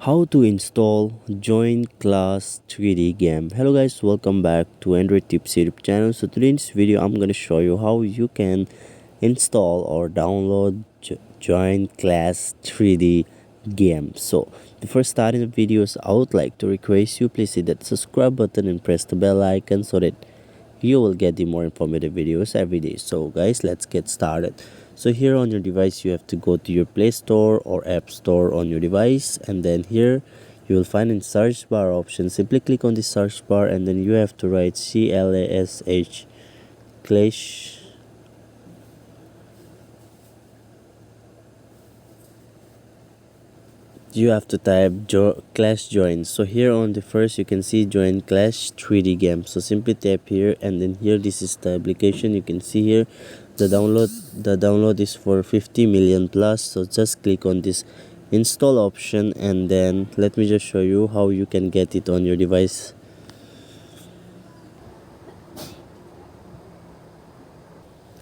How to install Join Class 3D game. Hello guys, welcome back to Android Tips YouTube channel. So today in this video I'm going to show you how you can install or download Join Class 3D game. So before starting the videos, I would like to request you please hit that subscribe button and press the bell icon so that you will get the more informative videos every day. So guys, let's get started. So here on your device you have to go to your Play Store or App Store on your device, and then here you will find in search bar option. Simply click on the search bar and then you have to write CLASH Clash. You have to type Clash Join. So here on the first you can see Join Clash 3D game. So simply tap here, and then here this is the application. You can see here the download is for 50 million plus. So just click on this install option, and then let me just show you how you can get it on your device.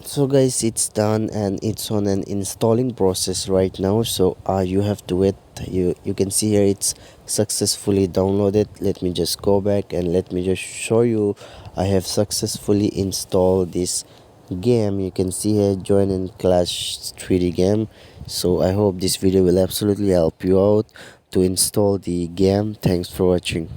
So guys, it's done and it's on an installing process right now. So you have to wait. You can see here it's successfully downloaded. Let me just go back and let me just show you I have successfully installed this game. You can see here Join and Clash 3D game. So I hope this video will absolutely help you out to install the game. Thanks for watching.